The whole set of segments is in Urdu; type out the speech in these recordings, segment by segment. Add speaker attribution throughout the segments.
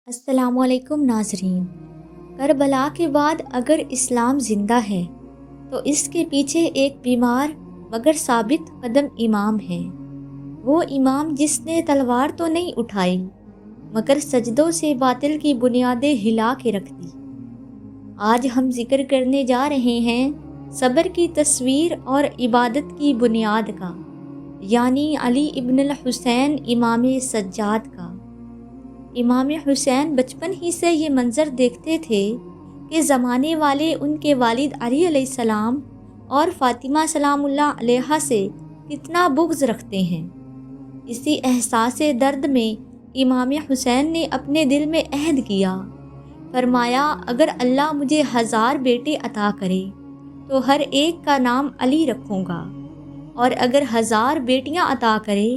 Speaker 1: السلام علیکم ناظرین۔ کربلا کے بعد اگر اسلام زندہ ہے تو اس کے پیچھے ایک بیمار مگر ثابت قدم امام ہے۔ وہ امام جس نے تلوار تو نہیں اٹھائی مگر سجدوں سے باطل کی بنیادیں ہلا کے رکھ دی۔ آج ہم ذکر کرنے جا رہے ہیں صبر کی تصویر اور عبادت کی بنیاد کا، یعنی علی ابن الحسین امام سجاد کا۔ امام حسین بچپن ہی سے یہ منظر دیکھتے تھے کہ زمانے والے ان کے والد علی علیہ السلام اور فاطمہ سلام اللہ علیہا سے کتنا بغض رکھتے ہیں۔ اسی احساس درد میں امام حسین نے اپنے دل میں عہد کیا، فرمایا اگر اللہ مجھے 1000 بیٹے عطا کرے تو ہر ایک کا نام علی رکھوں گا، اور اگر 1000 بیٹیاں عطا کرے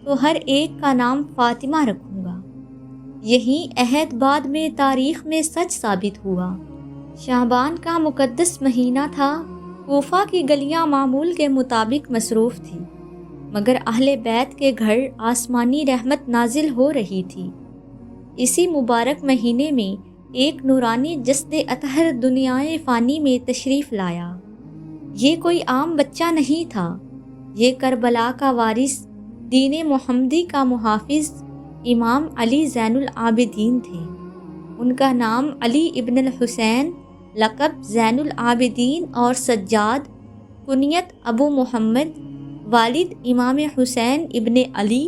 Speaker 1: تو ہر ایک کا نام فاطمہ رکھوں گا۔ یہی عہد بعد میں تاریخ میں سچ ثابت ہوا۔ شعبان کا مقدس مہینہ تھا، کوفہ کی گلیاں معمول کے مطابق مصروف تھیں، مگر اہل بیت کے گھر آسمانی رحمت نازل ہو رہی تھی۔ اسی مبارک مہینے میں ایک نورانی جسد اطہر دنیائے فانی میں تشریف لایا۔ یہ کوئی عام بچہ نہیں تھا، یہ کربلا کا وارث، دین محمدی کا محافظ امام علی زین العابدین تھے۔ ان کا نام علی ابن الحسین، لقب زین العابدین اور سجاد، کنیت ابو محمد، والد امام حسین ابن علی،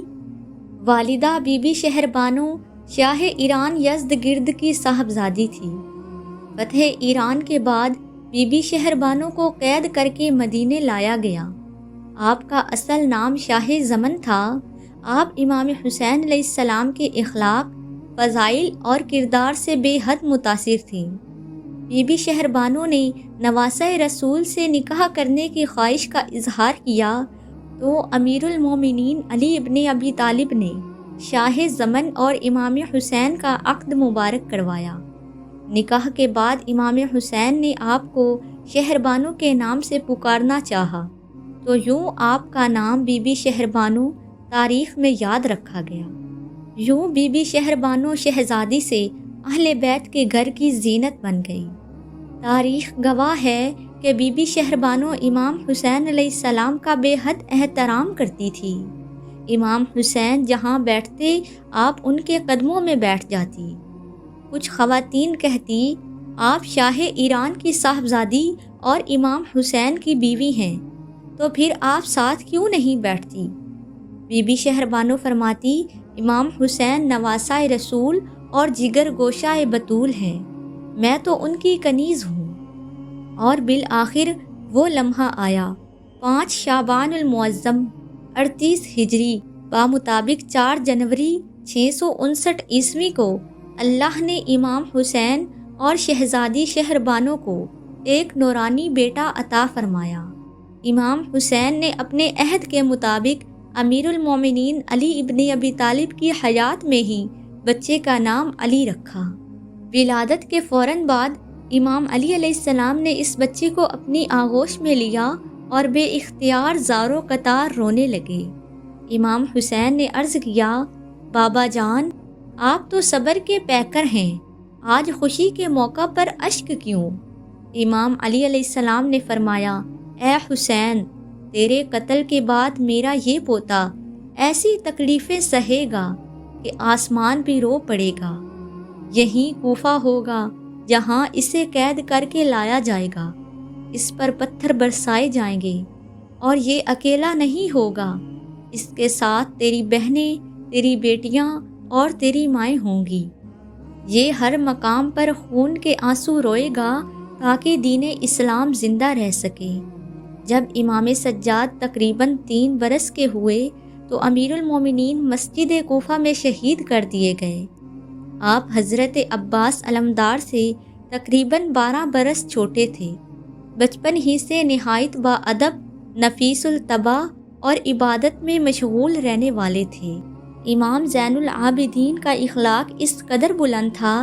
Speaker 1: والدہ be be شہربانو Shah Iran Yazdegerd کی صاحبزادی تھی۔ فتح ایران کے بعد بی بی شہربانو کو قید کر کے مدینے لایا گیا۔ آپ کا اصل نام شاہ زمن تھا۔ آپ امام حسین علیہ السلام کے اخلاق، فضائل اور کردار سے بے حد متاثر تھیں۔ بی بی شہربانو نے نواسہ رسول سے نکاح کرنے کی خواہش کا اظہار کیا تو امیر المومنین علی ابن ابی طالب نے شاہ زمن اور امام حسین کا عقد مبارک کروایا۔ نکاح کے بعد امام حسین نے آپ کو شہربانو کے نام سے پکارنا چاہا تو یوں آپ کا نام بی بی شہربانو تاریخ میں یاد رکھا گیا۔ یوں بی بی شہربانو شہزادی سے اہل بیت کے گھر کی زینت بن گئی۔ تاریخ گواہ ہے کہ بی بی شہربانو امام حسین علیہ السلام کا بے حد احترام کرتی تھی۔ امام حسین جہاں بیٹھتے آپ ان کے قدموں میں بیٹھ جاتی۔ کچھ خواتین کہتی آپ شاہ ایران کی صاحبزادی اور امام حسین کی بیوی ہیں تو پھر آپ ساتھ کیوں نہیں بیٹھتی؟ بی بی شہربانو فرماتی امام حسین نواسہ رسول اور جگر گوشہ بطول ہیں، میں تو ان کی کنیز ہوں۔ اور بالآخر وہ لمحہ آیا، 5 شعبان المعظم 38 ہجری بمطابق 4 جنوری 659 عیسوی کو اللہ نے امام حسین اور شہزادی شہربانو کو ایک نورانی بیٹا عطا فرمایا۔ امام حسین نے اپنے عہد کے مطابق امیر المومنین علی ابن ابی طالب کی حیات میں ہی بچے کا نام علی رکھا۔ ولادت کے فوراً بعد امام علی علیہ السلام نے اس بچے کو اپنی آغوش میں لیا اور بے اختیار زارو قطار رونے لگے۔ امام حسین نے عرض کیا، بابا جان آپ تو صبر کے پیکر ہیں، آج خوشی کے موقع پر اشک کیوں؟ امام علی علیہ السلام نے فرمایا، اے حسین تیرے قتل کے بعد میرا یہ پوتا ایسی تکلیفیں سہے گا کہ آسمان بھی رو پڑے گا۔ یہیں کوفہ ہوگا جہاں اسے قید کر کے لایا جائے گا، اس پر پتھر برسائے جائیں گے، اور یہ اکیلا نہیں ہوگا، اس کے ساتھ تیری بہنیں، تیری بیٹیاں اور تیری مائیں ہوں گی۔ یہ ہر مقام پر خون کے آنسو روئے گا تاکہ دین اسلام زندہ رہ سکے۔ جب امام سجاد تقریباً 3 برس کے ہوئے تو امیر المومنین مسجد کوفہ میں شہید کر دیے گئے۔ آپ حضرت عباس علمدار سے تقریباً 12 برس چھوٹے تھے۔ بچپن ہی سے نہایت باادب، نفیس الطبع اور عبادت میں مشغول رہنے والے تھے۔ امام زین العابدین کا اخلاق اس قدر بلند تھا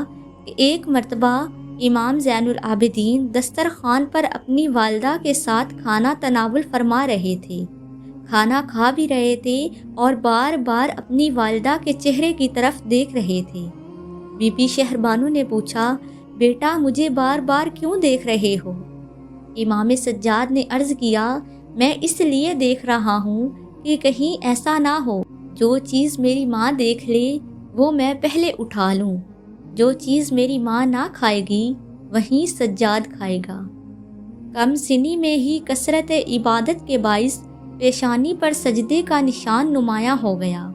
Speaker 1: کہ ایک مرتبہ امام زین العابدین دسترخوان پر اپنی والدہ کے ساتھ کھانا تناول فرما رہے تھے، کھانا کھا بھی رہے تھے اور بار بار اپنی والدہ کے چہرے کی طرف دیکھ رہے تھے۔ بی بی شہربانو نے پوچھا، بیٹا مجھے بار بار کیوں دیکھ رہے ہو؟ امام سجاد نے عرض کیا، میں اس لیے دیکھ رہا ہوں کہ کہیں ایسا نہ ہو جو چیز میری ماں دیکھ لے وہ میں پہلے اٹھا لوں، جو چیز میری ماں نہ کھائے گی وہیں سجاد کھائے گا۔ کم سنی میں ہی کثرت عبادت کے باعث پیشانی پر سجدے کا نشان نمایاں ہو گیا۔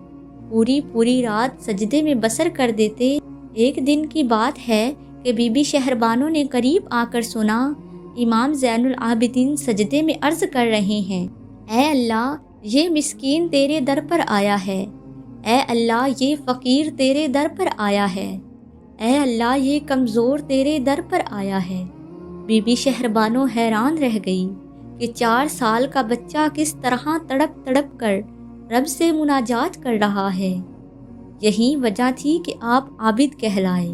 Speaker 1: پوری رات سجدے میں بسر کر دیتے۔ ایک دن کی بات ہے کہ بی بی شہربانو نے قریب آ کر سنا، امام زین العابدین سجدے میں عرض کر رہے ہیں، اے اللہ یہ مسکین تیرے در پر آیا ہے، اے اللہ یہ فقیر تیرے در پر آیا ہے، اے اللہ یہ کمزور تیرے در پر آیا ہے۔ بی بی شہربانو حیران رہ گئی کہ 4 سال کا بچہ کس طرح تڑپ تڑپ کر رب سے مناجات کر رہا ہے۔ یہی وجہ تھی کہ آپ عابد کہلائے۔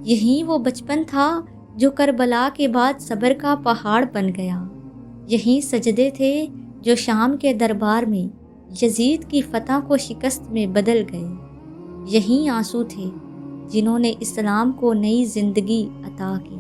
Speaker 1: یہی وہ بچپن تھا جو کربلا کے بعد صبر کا پہاڑ بن گیا۔ یہی سجدے تھے جو شام کے دربار میں یزید کی فتح کو شکست میں بدل گئے۔ یہی آنسو تھے جنہوں نے اسلام کو نئی زندگی عطا کی۔